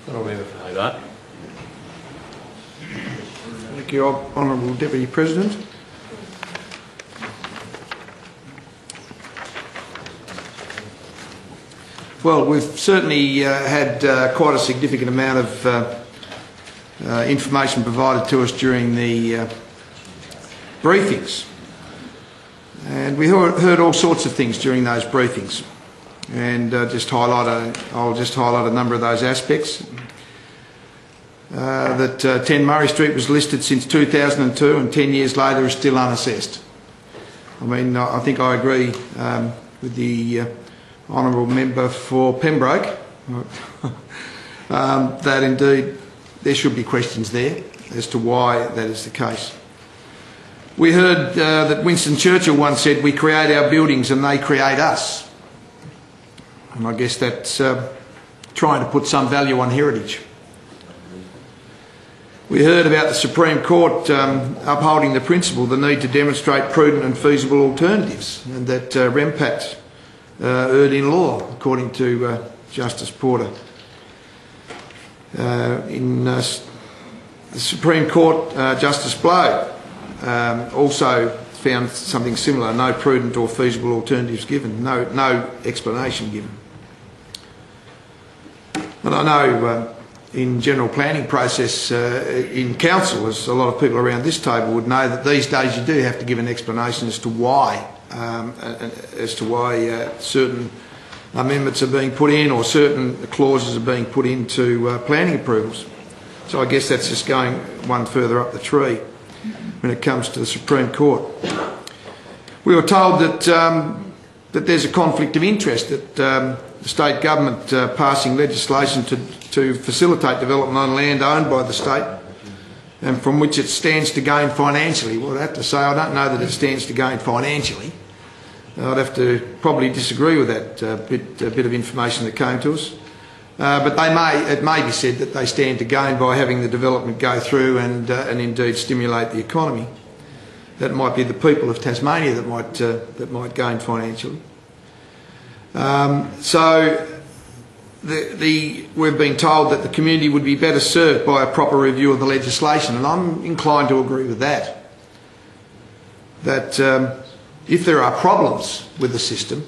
Honourable Member for Hobart. Thank you, Honourable Deputy President. Well, we've certainly had quite a significant amount of information provided to us during the briefings, and we heard all sorts of things during those briefings, and I'll just highlight a number of those aspects. That 10 Murray Street was listed since 2002 and 10 years later is still unassessed. I mean, I think I agree with the Honourable Member for Pembroke that indeed there should be questions there as to why that is the case. We heard that Winston Churchill once said, "We create our buildings and they create us." And I guess that's trying to put some value on heritage. We heard about the Supreme Court upholding the principle, the need to demonstrate prudent and feasible alternatives, and that REMPAT erred in law, according to Justice Porter. In the Supreme Court, Justice Blow also found something similar: no prudent or feasible alternatives given, no explanation given. And I know in general planning process in council, as a lot of people around this table would know, that these days you do have to give an explanation as to why certain amendments are being put in or certain clauses are being put into planning approvals. So I guess that's just going one further up the tree when it comes to the Supreme Court. We were told that that there's a conflict of interest, that the state government passing legislation to facilitate development on land owned by the state and from which it stands to gain financially. Well, I have to say I don't know that it stands to gain financially. I'd have to probably disagree with that bit of information that came to us. But it may be said that they stand to gain by having the development go through and indeed stimulate the economy. That might be the people of Tasmania that might gain financially. We've been told that the community would be better served by a proper review of the legislation, and I'm inclined to agree with that. That if there are problems with the system,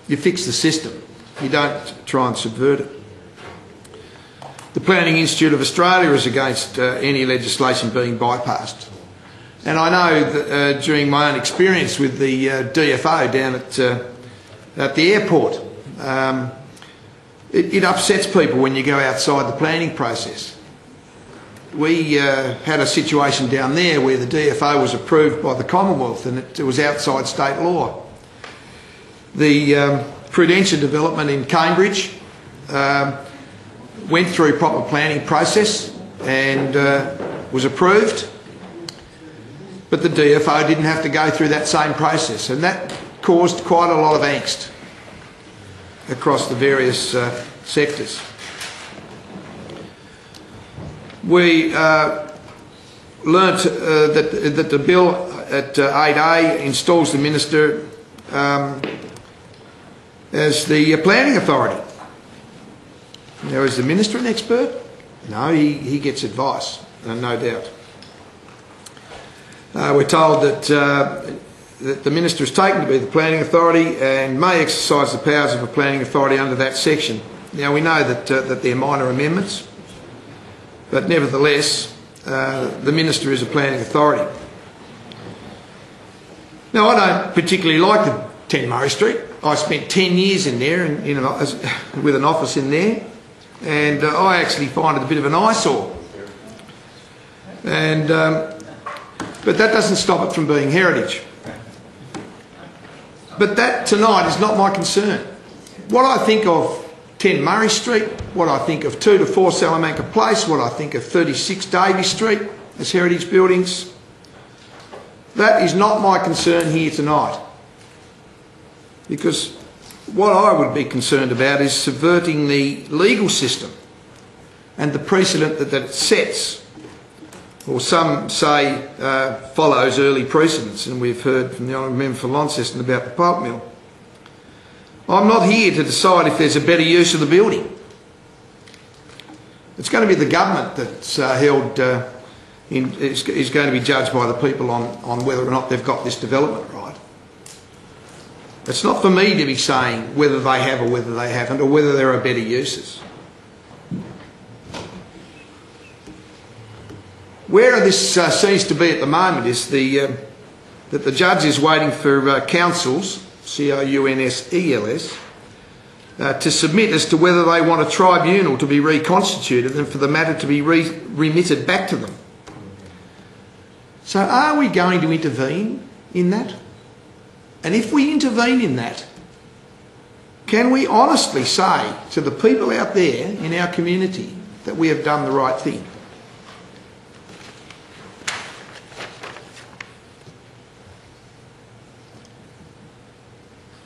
you fix the system. You don't try and subvert it. The Planning Institute of Australia is against any legislation being bypassed. And I know that during my own experience with the DFO down at the airport, it upsets people when you go outside the planning process. We had a situation down there where the DFO was approved by the Commonwealth and it was outside state law. The Prudential development in Cambridge went through a proper planning process and was approved, but the DFO didn't have to go through that same process, and that caused quite a lot of angst across the various sectors. We learnt that the bill at 8A installs the Minister as the planning authority. Now, is the Minister an expert? No, he gets advice, no doubt. We're told that the Minister is taken to be the planning authority and may exercise the powers of a planning authority under that section. Now, we know that they're minor amendments, but nevertheless, the Minister is a planning authority. Now, I don't particularly like the 10 Murray Street. I spent 10 years in there with an office in there, and I actually find it a bit of an eyesore. And but that doesn't stop it from being heritage. But that tonight is not my concern. What I think of 10 Murray Street, what I think of 2 to 4 Salamanca Place, what I think of 36 Davey Street as heritage buildings, that is not my concern here tonight. Because what I would be concerned about is subverting the legal system and the precedent that it sets, or some say follows early precedents, and we've heard from the Honourable Member for Launceston about the pulp mill. I'm not here to decide if there's a better use of the building. It's going to be the government that's is going to be judged by the people on whether or not they've got this development right. It's not for me to be saying whether they have or whether they haven't, or whether there are better uses. Where this seems to be at the moment is that the judge is waiting for councils, COUNSELS, to submit as to whether they want a tribunal to be reconstituted and for the matter to be remitted back to them. So are we going to intervene in that? And if we intervene in that, can we honestly say to the people out there in our community that we have done the right thing?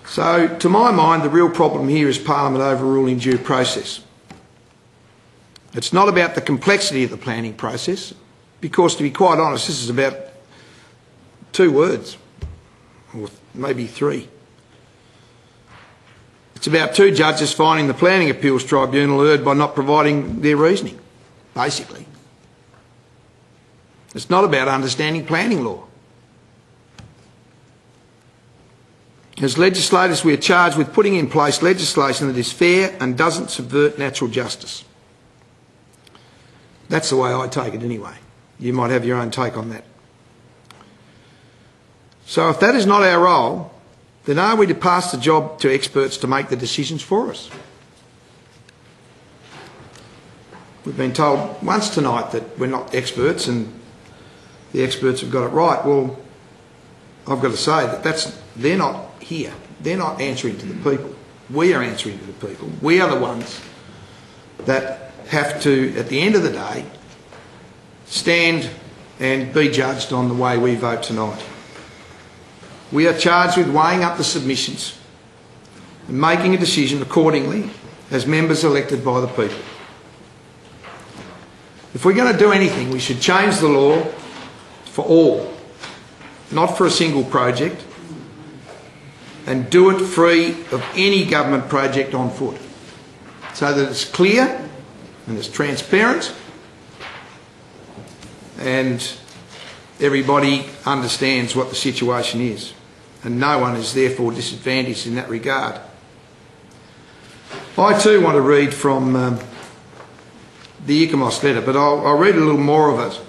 So, to my mind, the real problem here is Parliament overruling due process. It's not about the complexity of the planning process, because, to be quite honest, this is about 2 words, or maybe 3. It's about 2 judges finding the Planning Appeals Tribunal erred by not providing their reasoning, basically. It's not about understanding planning law. As legislators, we are charged with putting in place legislation that is fair and doesn't subvert natural justice. That's the way I take it anyway. You might have your own take on that. So if that is not our role, then are we to pass the job to experts to make the decisions for us? We've been told once tonight that we're not experts and the experts have got it right. Well, I've got to say that they're not here. They're not answering to the people. We are answering to the people. We are the ones that have to, at the end of the day, stand and be judged on the way we vote tonight. We are charged with weighing up the submissions and making a decision accordingly as members elected by the people. If we're going to do anything, we should change the law for all, not for a single project, and do it free of any government project on foot, so that it's clear and it's transparent and everybody understands what the situation is, and no one is therefore disadvantaged in that regard. I too want to read from the ICOMOS letter, but I'll read a little more of it.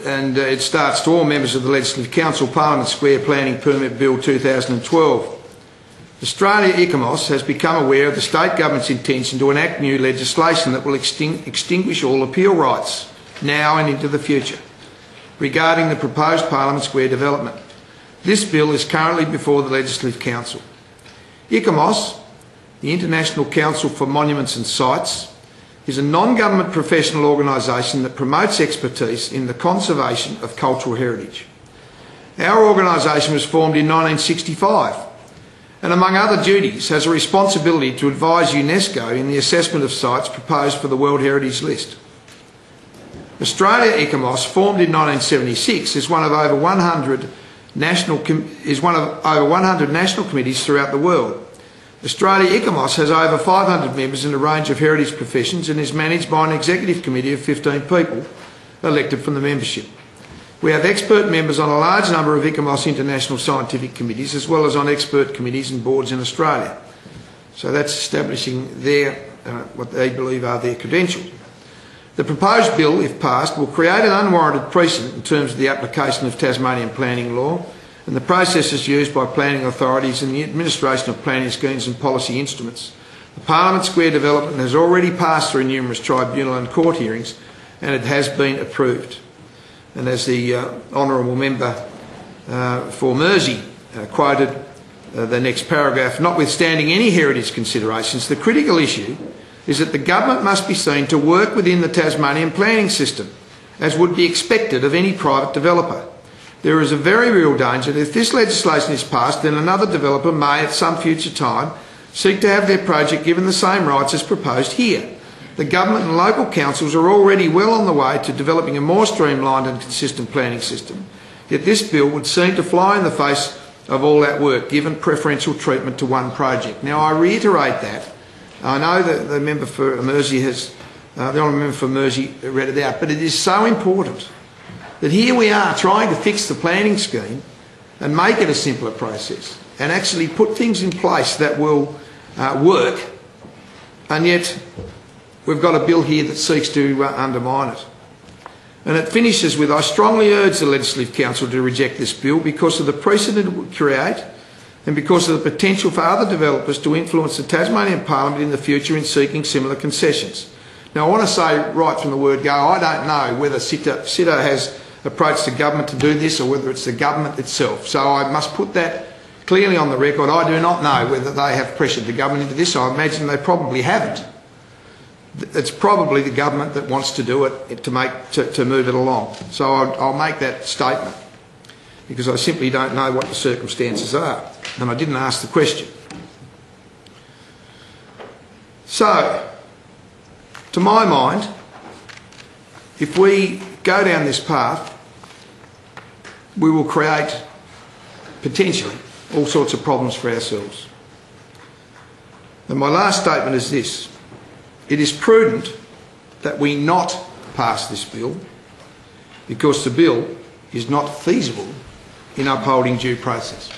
And it starts: to all members of the Legislative Council, Parliament Square Planning Permit Bill 2012. Australia ICOMOS has become aware of the state government's intention to enact new legislation that will extinguish all appeal rights now and into the future regarding the proposed Parliament Square development. This bill is currently before the Legislative Council. ICOMOS, the International Council for Monuments and Sites, is a non-government professional organisation that promotes expertise in the conservation of cultural heritage. Our organisation was formed in 1965 and, among other duties, has a responsibility to advise UNESCO in the assessment of sites proposed for the World Heritage List. Australia ICOMOS, formed in 1976, is one of over 100 national committees throughout the world. Australia ICOMOS has over 500 members in a range of heritage professions and is managed by an executive committee of 15 people elected from the membership. We have expert members on a large number of ICOMOS international scientific committees, as well as on expert committees and boards in Australia. So that's establishing what they believe are their credentials. The proposed bill, if passed, will create an unwarranted precedent in terms of the application of Tasmanian planning law and the processes used by planning authorities in the administration of planning schemes and policy instruments. The Parliament Square development has already passed through numerous tribunal and court hearings, and it has been approved. And as the Honourable Member for Mersey quoted the next paragraph, notwithstanding any heritage considerations, the critical issue is that the government must be seen to work within the Tasmanian planning system, as would be expected of any private developer. There is a very real danger that if this legislation is passed, then another developer may at some future time seek to have their project given the same rights as proposed here. The government and local councils are already well on the way to developing a more streamlined and consistent planning system. Yet this bill would seem to fly in the face of all that work, given preferential treatment to one project. Now, I reiterate that I know that the member for Mersey has, the honourable member for Mersey read it out, but it is so important that here we are trying to fix the planning scheme and make it a simpler process and actually put things in place that will work, and yet we've got a bill here that seeks to undermine it. And it finishes with, I strongly urge the Legislative Council to reject this bill because of the precedent it would create and because of the potential for other developers to influence the Tasmanian Parliament in the future in seeking similar concessions. Now, I want to say right from the word go, I don't know whether CITO has approached the government to do this or whether it's the government itself. So I must put that clearly on the record. I do not know whether they have pressured the government into this. I imagine they probably haven't. It's probably the government that wants to do it to move it along. So I'll make that statement because I simply don't know what the circumstances are, and I didn't ask the question. So, to my mind, if we go down this path, we will create, potentially, all sorts of problems for ourselves. And my last statement is this. It is prudent that we not pass this bill because the bill is not feasible in upholding due process.